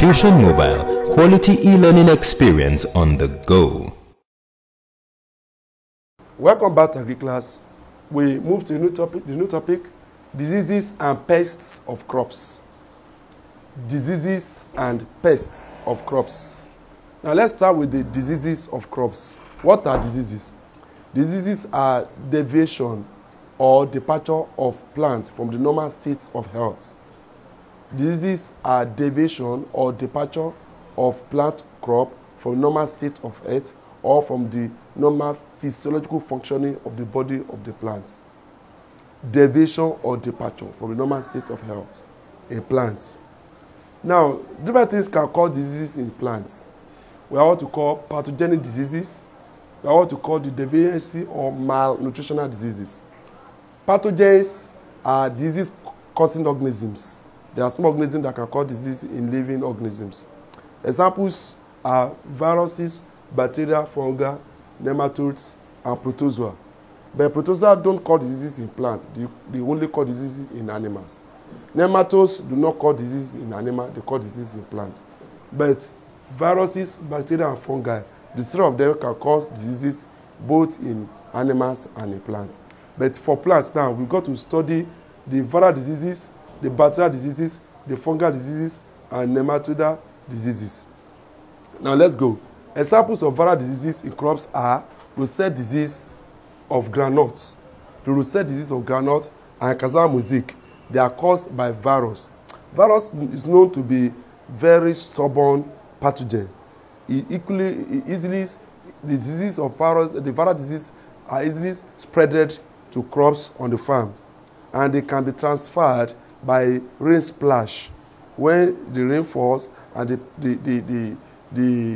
Fusion Mobile, quality e-learning experience on the go. Welcome back to AgriClass. We move to a new topic. The new topic, diseases and pests of crops. Diseases and pests of crops. Now let's start with the diseases of crops. What are diseases? Diseases are deviation or departure of plant from the normal states of health. Diseases are deviation or departure of plant crop from normal state of health or from the normal physiological functioning of the body of the plant. Deviation or departure from the normal state of health in plants. Now, different things can cause diseases in plants. We are what to call pathogenic diseases. We are what to call the deficiency or malnutritional diseases. Pathogens are disease-causing organisms. There are small organisms that can cause disease in living organisms. Examples are viruses, bacteria, fungi, nematodes, and protozoa. But protozoa don't cause diseases in plants. They only cause diseases in animals. Nematodes do not cause disease in animals. They cause disease in plants. But viruses, bacteria, and fungi, the three of them can cause diseases both in animals and in plants. But for plants now, we've got to study the viral diseases, the bacterial diseases, the fungal diseases, and nematodal diseases. Now let's go. Examples of viral diseases in crops are rosette disease of groundnut, the rosette disease of groundnut, and cassava mosaic. They are caused by virus. Virus is known to be very stubborn pathogen. The disease of virus, the viral disease are easily spreaded to crops on the farm, and they can be transferred by rain splash. When the rain falls and the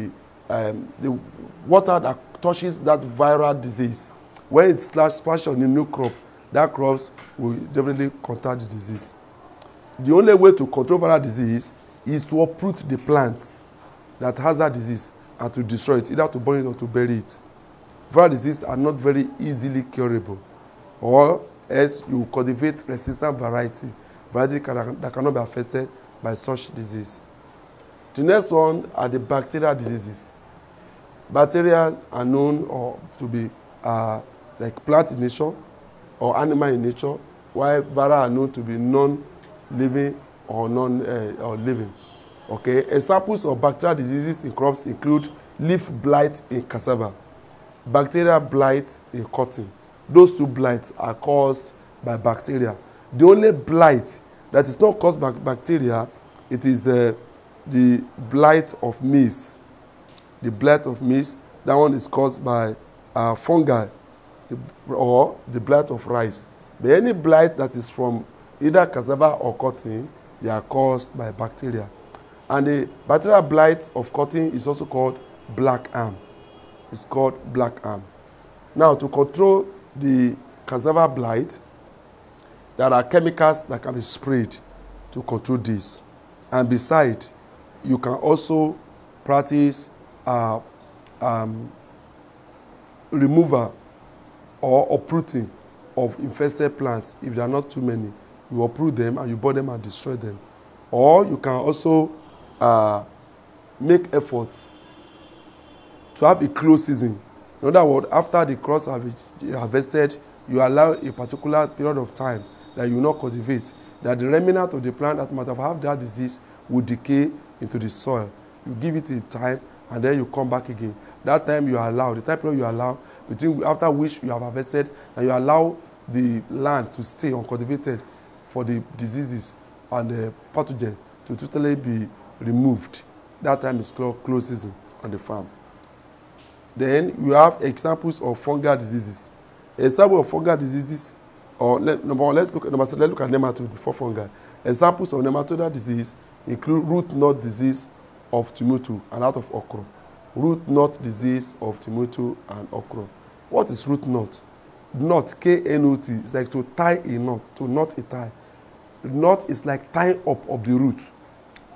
water that touches that viral disease, when it splashes on the new crop, that crops will definitely contact the disease. The only way to control viral disease is to uproot the plant that has that disease and to destroy it, either to burn it or to bury it. Viral diseases are not very easily curable, or else you cultivate resistant variety that cannot be affected by such disease. The next one are the bacterial diseases. Bacteria are known to be like plant in nature or animal in nature, while viral are known to be non-living or living. Okay, examples of bacterial diseases in crops include leaf blight in cassava, bacterial blight in cotton. Those two blights are caused by bacteria. The only blight that is not caused by bacteria, it is the blight of maize. The blight of maize, that one is caused by fungi or the blight of rice. But any blight that is from either cassava or cotton, they are caused by bacteria. And the bacterial blight of cotton is also called black arm. It's called black arm. Now, to control the cassava blight, there are chemicals that can be sprayed to control this. And besides, you can also practice removal or uprooting of infested plants. If there are not too many, you uproot them and you burn them and destroy them. Or you can also make efforts to have a close season. In other words, after the crops have been harvested, you allow a particular period of time that you will not cultivate, that the remnant of the plant that might have had that disease will decay into the soil. You give it a time, and then you come back again. That time you allow, the time period you allow, after which you have harvested, and you allow the land to stay uncultivated for the diseases and the pathogen to totally be removed. That time is called close season on the farm. Then you have examples of fungal diseases. Example of fungal diseases, or number one, let's look at nematode before fungi. Examples of nematodal disease include root knot disease of tomato and that of okra. Root knot disease of tomato and okra. What is root knot? Knot, K-N-O-T, is like to tie a knot, to knot a tie. Knot is like tying up of the root.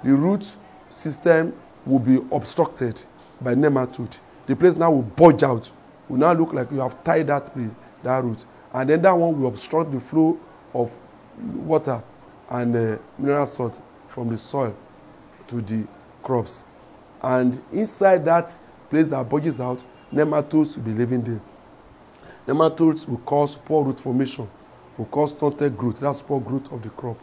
The root system will be obstructed by nematode. The place now will bulge out. Will now look like you have tied that root. And then that one will obstruct the flow of water and mineral salt from the soil to the crops. And inside that place that bulges out, nematodes will be living there. Nematodes will cause poor root formation, will cause stunted growth, that's poor growth of the crop,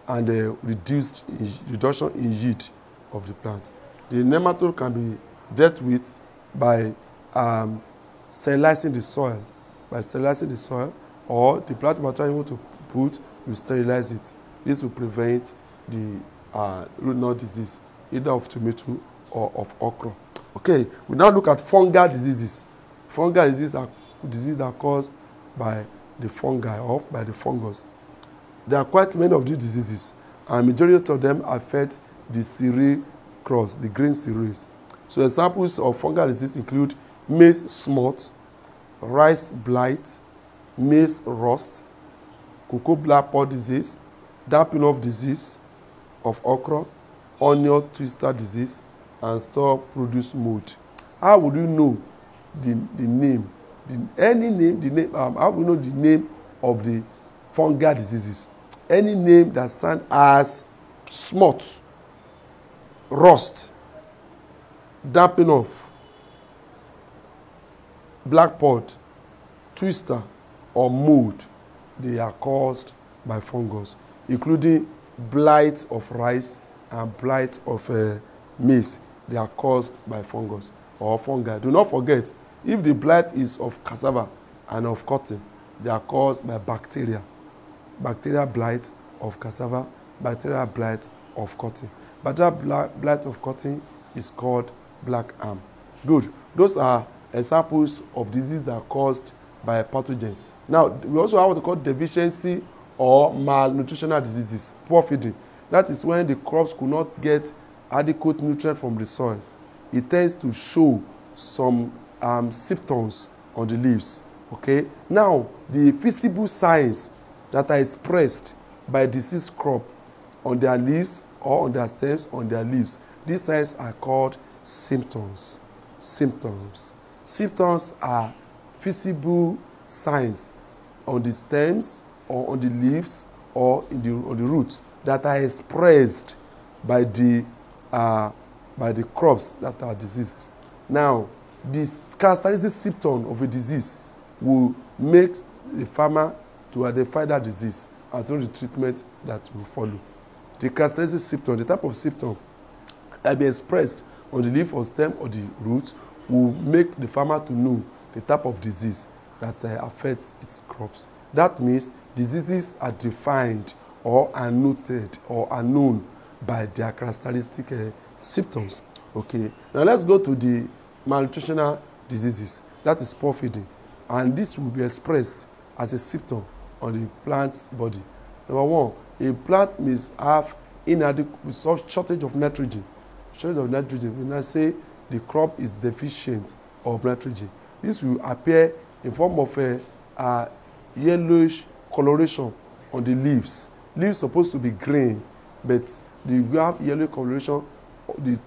and reduction in yield of the plant. The nematode can be dealt with by sterilizing the soil. Or the plant material you want to put, you sterilize it. This will prevent the root knot disease, either of tomato or of okra. Okay, we now look at fungal diseases. Fungal diseases are diseases that are caused by the fungi or by the fungus. There are quite many of these diseases, and majority of them affect the cereal crops, the grain cereals. So examples of fungal disease include maize smut, rice blight, maize rust, cocoa black pod disease, damping off disease of okra, onion twister disease, and store produce mold. How would you know the name? How would you know the name of the fungal diseases? Any name that stands as smut, rust, damping off, black pod, twister, or mold, they are caused by fungus, including blight of rice and blight of maize. They are caused by fungus or fungi. Do not forget, if the blight is of cassava and of cotton, they are caused by bacteria. Bacterial blight of cassava, bacterial blight of cotton. Bacterial blight of cotton is called black arm. Good. Those are examples of diseases that are caused by a pathogen. Now, we also have what we call deficiency or malnutritional diseases, poor feeding. That is when the crops could not get adequate nutrient from the soil. It tends to show some symptoms on the leaves. Okay. Now, the visible signs that are expressed by diseased crop on their leaves or on their stems, on their leaves, these signs are called symptoms. Symptoms are visible signs on the stems or on the leaves or on the roots that are expressed by the crops that are diseased. Now, the characteristic symptom of a disease will make the farmer to identify that disease and know the treatment that will follow. The characteristic symptom, the type of symptom that be expressed on the leaf or stem or the root will make the farmer to know the type of disease that affects its crops. That means diseases are defined or are noted or are known by their characteristic symptoms. Okay. Now let's go to the malnutritional diseases. That is poor feeding, and this will be expressed as a symptom on the plant's body. Number one, a plant may have inadequate shortage of nitrogen. Shortage of nitrogen, when I say the crop is deficient of nitrogen, this will appear in form of a yellowish coloration on the leaves. Leaves supposed to be green, but you have yellow coloration. The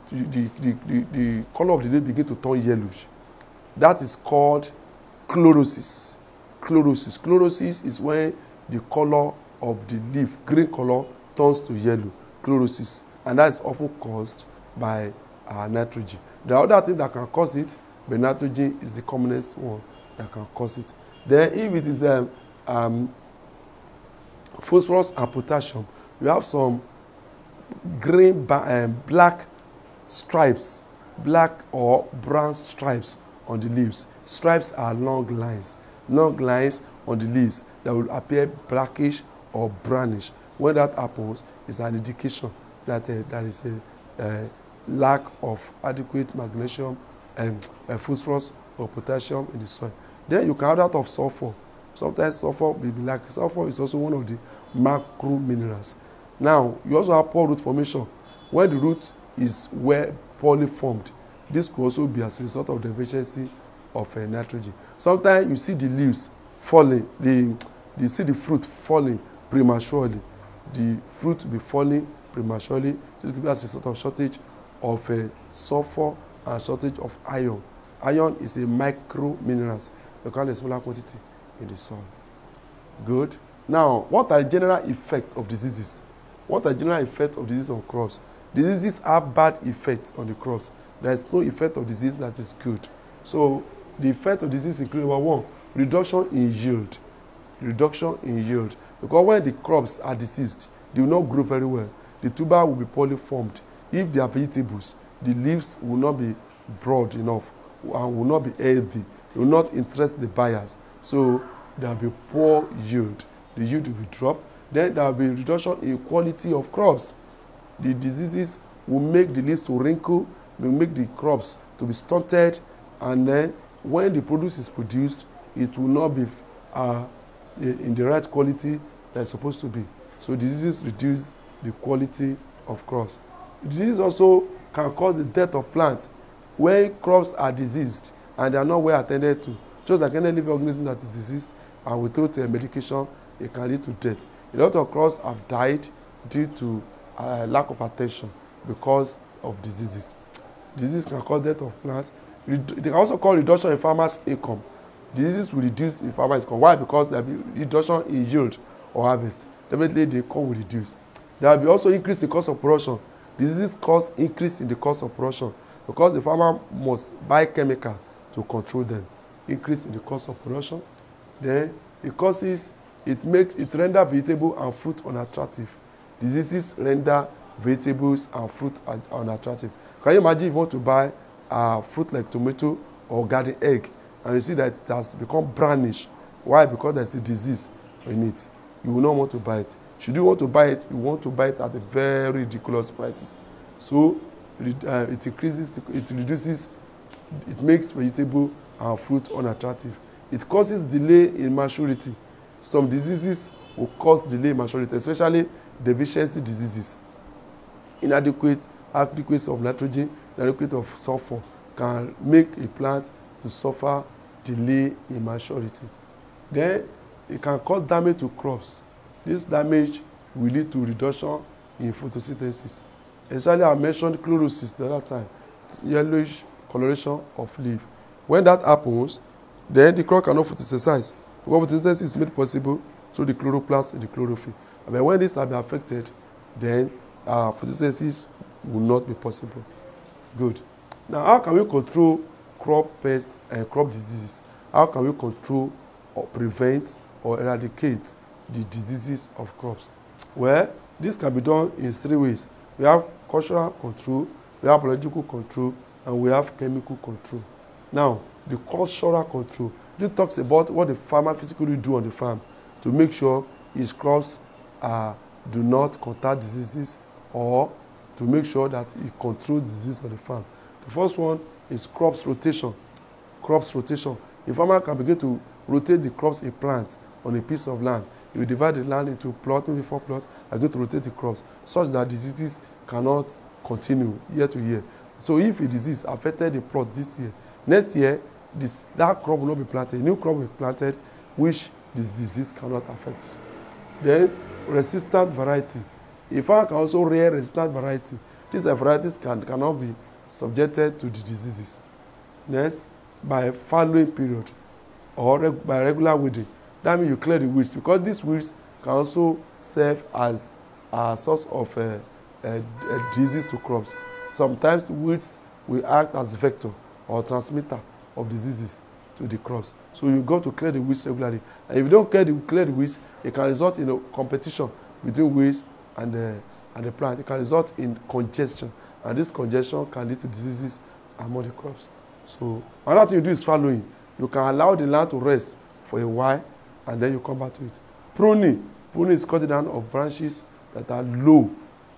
color of the leaf begin to turn yellowish. That is called chlorosis. Chlorosis is when the color of the leaf, green color, turns to yellow. Chlorosis, and that is often caused by nitrogen. The other thing that can cause it, but nitrogen is the commonest one that can cause it. Then, if it is phosphorus and potassium, you have some green, black stripes, black or brown stripes on the leaves. Stripes are long lines on the leaves that will appear blackish or brownish. When that happens, it's an indication that there is a lack of adequate magnesium and phosphorus or potassium in the soil. Then you can add that of sulfur. Sometimes sulfur will be like sulfur is also one of the macro minerals. Now, you also have poor root formation. When the root is well poorly formed, this could also be as a result of the deficiency of nitrogen. Sometimes you see the leaves falling, you see the fruit falling prematurely. The fruit will be falling prematurely. This could be as a result of shortage of sulfur and shortage of iron. Iron is a micro minerals. You can have a smaller quantity in the soil. Good. Now, what are the general effects of diseases? What are the general effects of disease on crops? Diseases have bad effects on the crops. There is no effect of disease that is good. So the effect of disease include number one, reduction in yield. Reduction in yield. Because when the crops are diseased, they will not grow very well. The tuber will be poorly formed. If they are vegetables, the leaves will not be broad enough and will not be healthy. It will not interest the buyers. So there will be poor yield. The yield will be dropped. Then there will be reduction in quality of crops. The diseases will make the leaves to wrinkle, will make the crops to be stunted, and then when the produce is produced, it will not be in the right quality that it's supposed to be. So diseases reduce the quality of crops. Disease also can cause the death of plants. When crops are diseased and they are not well attended to, just like any living organism that is diseased, and without medication, it can lead to death. A lot of crops have died due to lack of attention because of diseases. Disease can cause death of plants. They can also cause reduction in farmers' income. Diseases will reduce in farmers' income. Why? Because there will be reduction in yield or harvest. Definitely the income will reduce. There will be also increase in cost of production. Diseases cause increase in the cost of production because the farmer must buy chemical to control them. Increase in the cost of production. Then it render vegetable and fruit unattractive. Diseases render vegetables and fruit unattractive. Can you imagine if you want to buy fruit like tomato or garden egg and you see that it has become brownish? Why? Because there's a disease in it. You will not want to buy it. Should you want to buy it, you want to buy it at a very ridiculous prices. So it reduces, it makes vegetable and fruit unattractive. It causes delay in maturity. Some diseases will cause delay in maturity, especially deficiency diseases. Inadequate adequacy of nitrogen, inadequate of sulfur can make a plant to suffer delay in maturity. Then it can cause damage to crops. This damage will lead to reduction in photosynthesis. Especially I mentioned chlorosis the other time, yellowish coloration of leaf. When that happens, then the crop cannot photosynthesize. Because photosynthesis is made possible through the chloroplast and the chlorophyll. But when these have been affected, then photosynthesis will not be possible. Good. Now, how can we control crop pests and crop diseases? How can we control or prevent or eradicate the diseases of crops? Well, this can be done in three ways. We have cultural control, we have biological control, and we have chemical control. Now, the cultural control, this talks about what the farmer physically do on the farm to make sure his crops do not contact diseases, or to make sure that he controls disease on the farm. The first one is crops rotation. Crops rotation. A farmer can begin to rotate the crops he plants on a piece of land. He will divide the land into plots, maybe 4 plots, and going to rotate the crops such that diseases cannot continue year to year. So if a disease affected the plot this year, next year that crop will not be planted. A new crop will be planted which this disease cannot affect. Then resistant variety. A farmer can also rear resistant variety. These varieties cannot be subjected to the diseases. Next, by following period or by regular weeding. That means you clear the weeds, because these weeds can also serve as a source of a disease to crops. Sometimes weeds will act as vector or transmitter of diseases to the crops. So you got to clear the weeds regularly. And if you don't clear the weeds, it can result in a competition between weeds and the plant. It can result in congestion, and this congestion can lead to diseases among the crops. So another thing you do is following. You can allow the land to rest for a while, and then you come back to it. Pruning. Pruning is cutting down of branches that are low,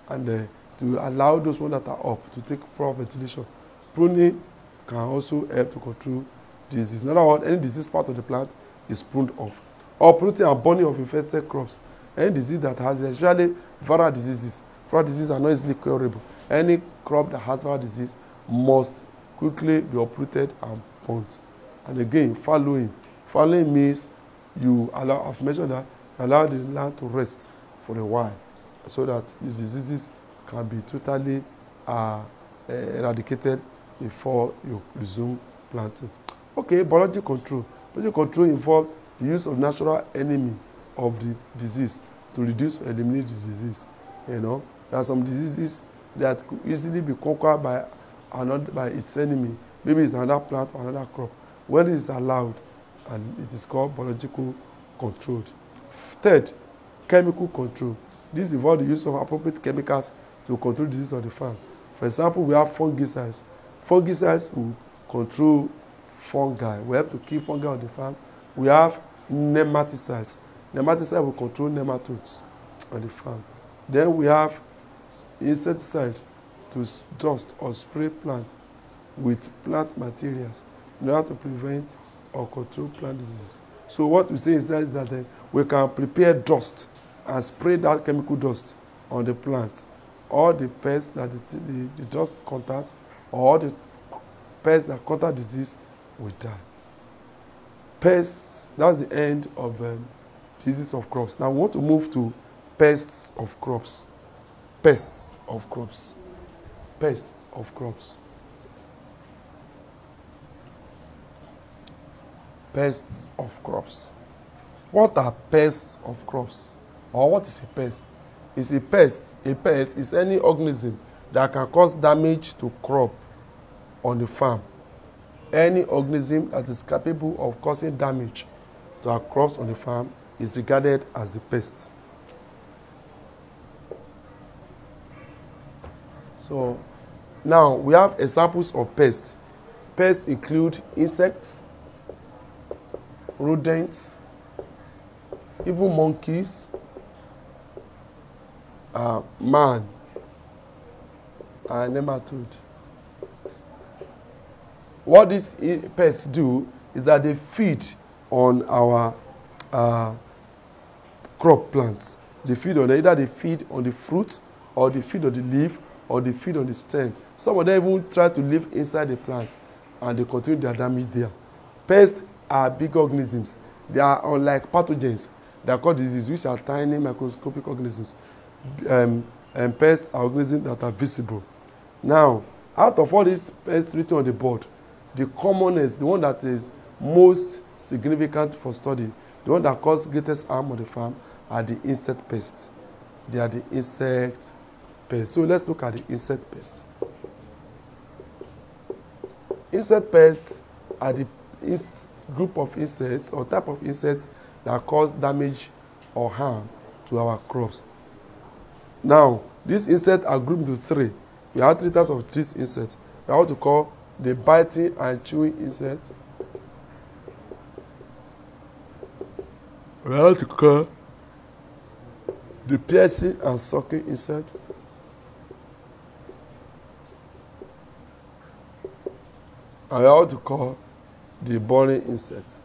and to allow those ones that are up to take proper ventilation. Pruning can also help to control disease. In other words, any disease part of the plant is pruned off. Uprooting and burning of infested crops. Any disease that has, especially viral diseases. Viral diseases are not easily curable. Any crop that has viral disease must quickly be uprooted and burnt. And again, following. Following means you allow, I've mentioned that, allow the land to rest for a while so that the diseases can be totally eradicated before you resume planting. Okay, biological control. Biological control involves the use of natural enemy of the disease to reduce or eliminate the disease. You know, there are some diseases that could easily be conquered by its enemy. Maybe it's another plant or another crop. When it is allowed, and it is called biological control. Third, chemical control. This involves the use of appropriate chemicals to control disease on the farm. For example, we have fungicides. Fungicides will control fungi. We have to kill fungi on the farm. We have nematicides. Nematicides will control nematodes on the farm. Then we have insecticide to dust or spray plant with plant materials in order to prevent or control plant diseases. So what we say is that we can prepare dust and spray that chemical dust on the plants. All the pests that the dust contact, or the pests that contact disease will die. Pests, that's the end of disease of crops. Now we want to move to pests of crops. Pests of crops. Pests of crops. Pests of crops. What are pests of crops? Or what is a pest? Is a pest is any organism that can cause damage to crop on the farm. Any organism that is capable of causing damage to our crops on the farm is regarded as a pest. So now we have examples of pests. Pests include insects, rodents, even monkeys, man, and nematode. What these pests do is that they feed on our crop plants. They feed on either they feed on the fruit, or they feed on the leaf, or they feed on the stem. Some of them even try to live inside the plant, and they continue their damage there. Pests are big organisms. They are unlike pathogens that cause disease, which are tiny microscopic organisms. And pests are organisms that are visible. Now, out of all these pests written on the board, the commonest, the one that is most significant for study, the one that causes greatest harm on the farm, are the insect pests. They are the insect pests. So let's look at the insect pests. Insect pests are the group of insects or type of insects that cause damage or harm to our crops. Now, these insects are grouped into three. We have three types of these insects. We have what to call the biting and chewing insect. We have what to call the piercing and sucking insect. And we have what to call the burning insect.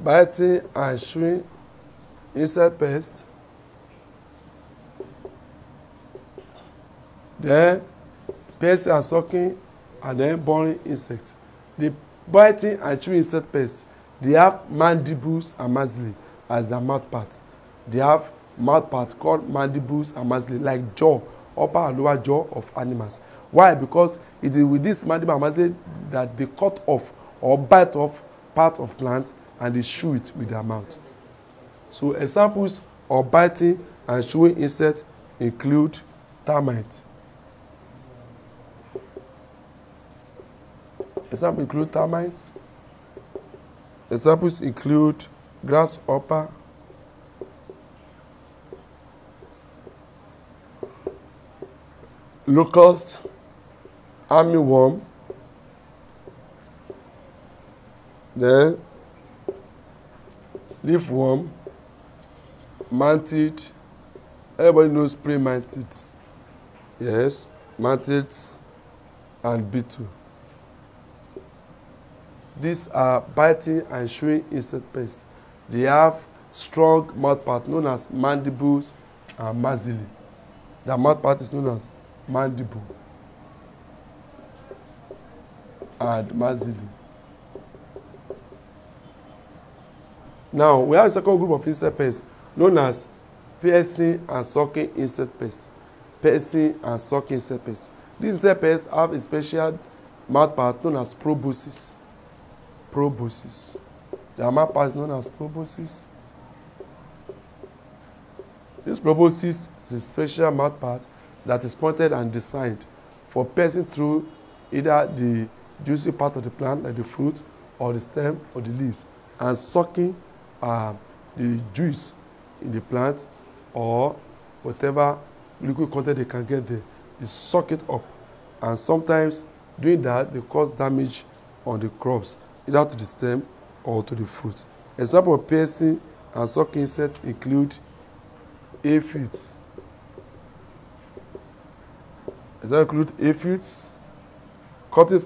Biting and chewing insect pest. Then piercing and sucking, and then burning insect. The biting and chewing insect pest, they have mandibles and maxillae as their mouth part. They have mouth part called mandibles and maxillae, like jaw, upper and lower jaw of animals. Why? Because it is with this mandible and maxillae that they cut off or bite off part of plants and they chew it with their mouth. So examples of biting and chewing insects include termites. Examples include termites. Examples include grasshopper, locust, armyworm, then leafworm, mantid. Everybody knows praying mantids. Yes, mantids and beetle. These are biting and chewing insect pests. They have strong mouth part known as mandibles and maxillae. Their mouth part is known as mandible and maxillae. Now, we have a second group of insect pests known as piercing and sucking insect pests. Piercing and sucking insect pests. These insect pests have a special mouth part known as proboscis. Proboscis. The mouth part is known as proboscis. This proboscis is a special mouthpart that is pointed and designed for passing through either the juicy part of the plant, like the fruit, or the stem, or the leaves, and sucking the juice in the plant, or whatever liquid content they can get there. They suck it up, and sometimes doing that, they cause damage on the crops, either to the stem or to the fruit. Example of piercing and sucking insects include aphids. Cotton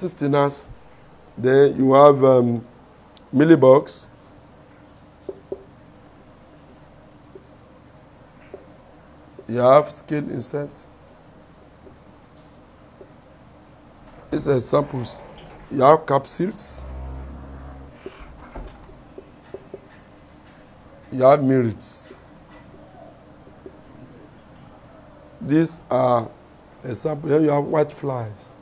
stainers, then you have mealybugs, you have scale insects. These are examples. You have capsules, you have mirids. These are examples. Then you have white flies.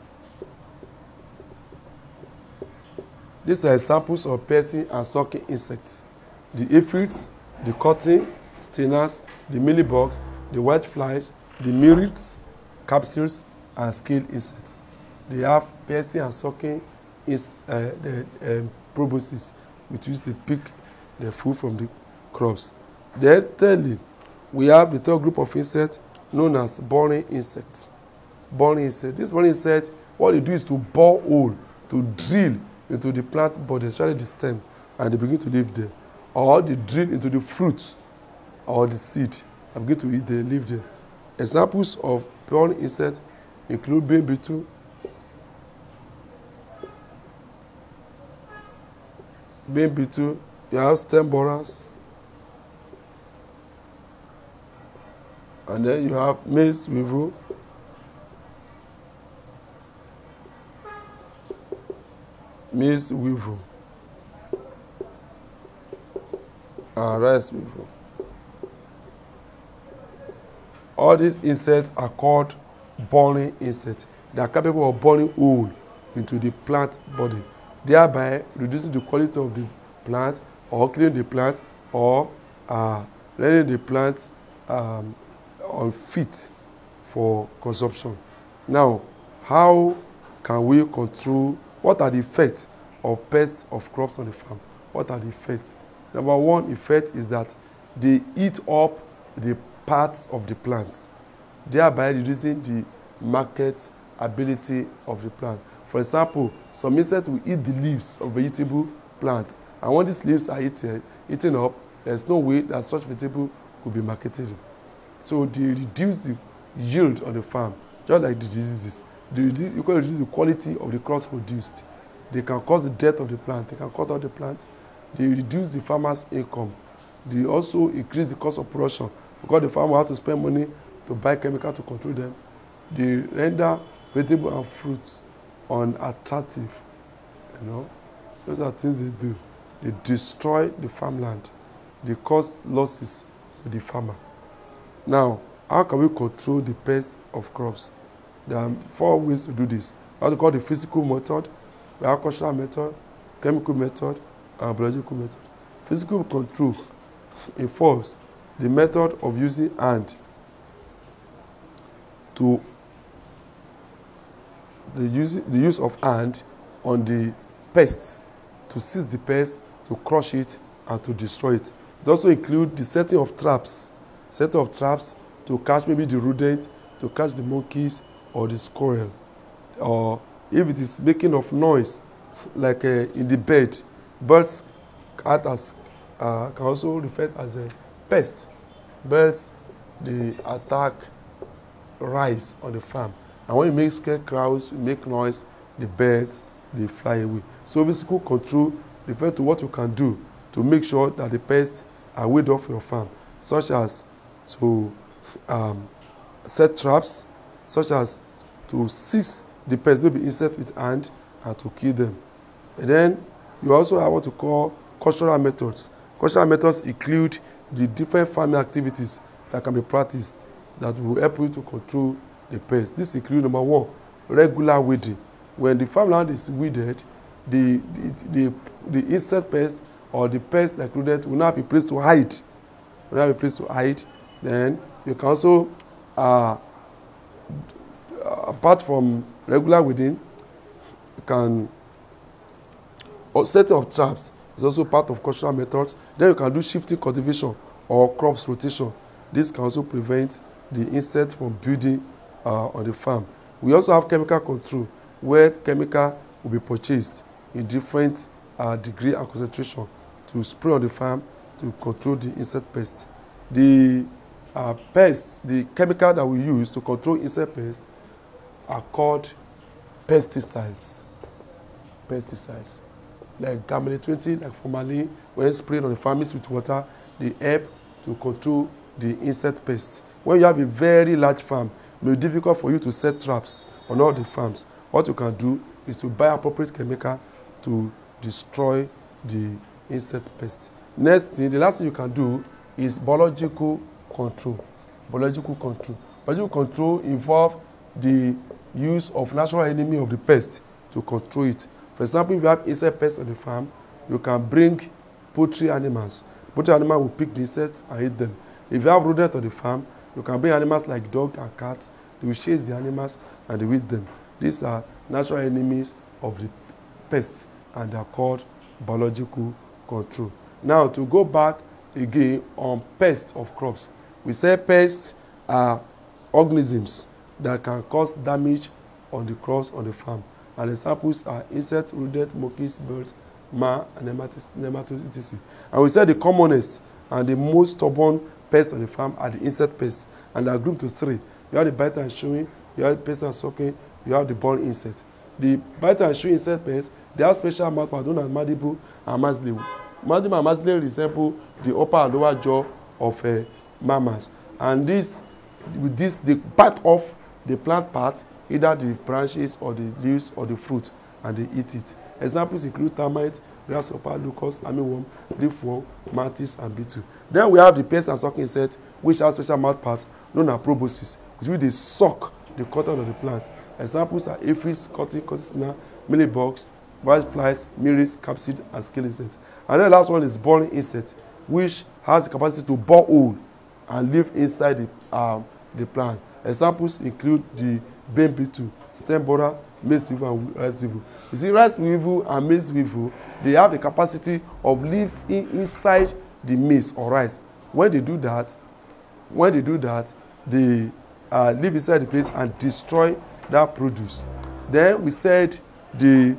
These are examples of piercing and sucking insects. The aphids, the cotton stainers, the mealybugs, the white flies, the mirids, capsules, and scale insects. They have piercing and sucking proboscis, which is to pick the food from the crops. Then, thirdly, we have the third group of insects known as boring insects. This boring insect, what they do is to bore hole, to drill into the plant body, especially the stem, and they begin to live there. Or they drill into the fruit or the seed and begin to eat, they live there. Examples of boring insects include bean beetle, you have stem borers, and then you have maize weevil, and rice weevil. All these insects are called boring insects. They are capable of boring hole into the plant body, thereby reducing the quality of the plant, or killing the plant, or rendering the plant unfit for consumption. Now, how can we control? What are the effects of pests of crops on the farm? What are the effects? Number one effect is that they eat up the parts of the plant, thereby reducing the market ability of the plant. For example, some insects will eat the leaves of vegetable plants, and when these leaves are eaten up, there's no way that such vegetable could be marketed. So they reduce the yield on the farm, just like the diseases. You can reduce the quality of the crops produced. They can cause the death of the plant. They can cut out the plant. They reduce the farmer's income. They also increase the cost of production because the farmer has to spend money to buy chemicals to control them. They render vegetable and fruits unattractive. Those are things they do. They destroy the farmland. They cause losses to the farmer. Now, how can we control the pests of crops? There are 4 ways to do this. We have to call the physical method, the agricultural method, chemical method, and biological method. Physical control involves the method of using hand to the use of hand on the pest, to seize the pest, to crush it, and to destroy it. It also includes the setting of traps to catch maybe the rodent, to catch the monkeys or the squirrel, or if it is making of noise, like in the bed, birds act as can also refer as a pest. Birds, they attack rice on the farm, and when you make scarecrows, you make noise, the birds, they fly away. So physical control refers to what you can do to make sure that the pests are weighed off your farm, such as to set traps, such as to seize the pests, maybe insect with hand, and to kill them. And then you also have what to call cultural methods. Cultural methods include the different farming activities that can be practiced that will help you to control the pests. This includes, number one, regular weeding. When the farmland is weeded, the insect pest or the pest like rodent will not have a place to hide. Will not have a place to hide. Then you can also, apart from regular weeding, you can setting of traps is also part of cultural methods. Then you can do shifting cultivation or crops rotation. This can also prevent the insect from building on the farm. We also have chemical control, where chemical will be purchased in different degree and concentration to spray on the farm to control the insect pests. The pests, the chemical that we use to control insect pests are called pesticides. Pesticides. Like Gamelin-20, like formalin, when sprayed on the farm mixed with water, they help to control the insect pests. When you have a very large farm, it may be difficult for you to set traps on all the farms. What you can do is to buy appropriate chemical to destroy the insect pests. Next thing, the last thing you can do is biological control. Biological control. Biological control involves the use of natural enemy of the pest to control it. For example, if you have insect pests on the farm, you can bring poultry animals. Poultry animals will pick the insects and eat them. If you have rodents on the farm, you can bring animals like dogs and cats. They will chase the animals and they will eat them. These are natural enemies of the pests, and they are called biological control. Now, to go back again on pests of crops, we say pests are organisms that can cause damage on the crops on the farm. And examples are insects, rodents, monkeys, birds, man, and nematodes, etc. And we said the commonest and the most stubborn pests on the farm are the insect pests, and they are grouped to three. You have the biter and chewing, you have the pest and sucking, you have the boring insect. The biter and chewing insect pests, they have special mouthparts known as mandible and maxillary. Mandible and maxillary resemble the upper and lower jaw of mammals. And with this, they bite off the plant part, either the branches or the leaves or the fruit, and they eat it. Examples include termites, grasshopper, locust, armyworm, leafworm, mantis, and beetle. Then we have the pest and sucking insects, which have special mouthparts known as proboscis, which they suck the content of the plant. Examples are aphids, cotton snare, mealybugs, whiteflies, mirrors, capsid, and scale insects. And then the last one is boring insect, which has the capacity to bore hole and live inside the plant. Examples include the bane beetle, stem borer, maize weevil, and rice weevil. You see, rice weevil and maize weevil, they have the capacity of living inside the maize or rice. When they do that, they live inside the place and destroy that produce. Then we said the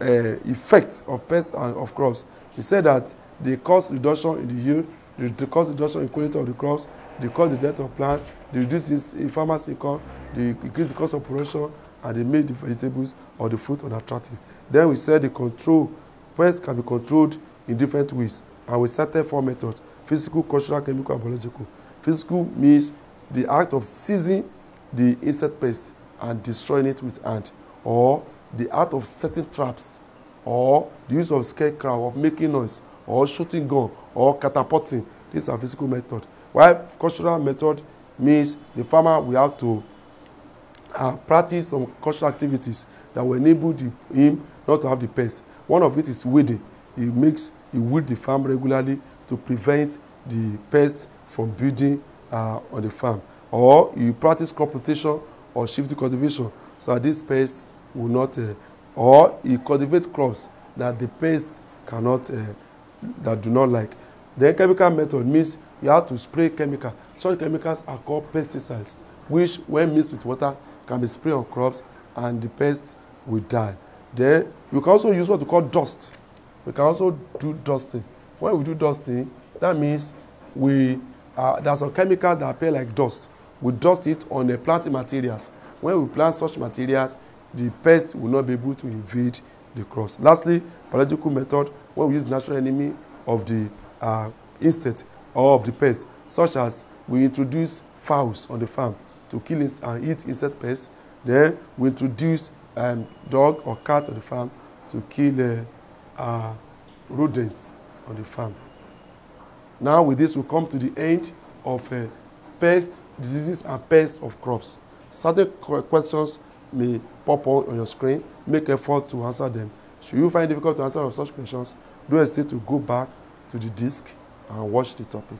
effects of pests and of crops. We said that they cause reduction in the yield, they cause reduction in quality of the crops, they cause the death of plants, they reduce the farmer's income, they increase the cost of production, and they make the vegetables or the fruit unattractive. Then we said the control, pests can be controlled in different ways, and we started 4 methods: physical, cultural, chemical, and biological. Physical means the act of seizing the insect pest and destroying it with hand, or the act of setting traps, or the use of scarecrow, of making noise, or shooting gun, or catapulting. These are physical methods. While cultural method means the farmer will have to practice some cultural activities that will enable him not to have the pests. One of it is weeding. He weed the farm regularly to prevent the pests from building on the farm. Or you practice crop rotation or shifting cultivation so that these pests will not, or you cultivate crops that the pests cannot, that do not like. The chemical method means you have to spray chemical. Such chemicals are called pesticides, which when mixed with water can be sprayed on crops and the pests will die. Then you can also use what we call dust. We can also do dusting. When we do dusting, that means there's a chemical that appear like dust. We dust it on the planting materials. When we plant such materials, the pests will not be able to invade the crops. Lastly, biological method, when we use natural enemy of the insect or of the pest, such as we introduce fowls on the farm to kill and eat insect pests. Then we introduce dog or cat on the farm to kill rodents on the farm. Now with this, we come to the end of pests, diseases, and pests of crops. Certain questions may pop on your screen. Make effort to answer them. Should you find it difficult to answer all of such questions, don't hesitate to go back to the disk and watch the topic.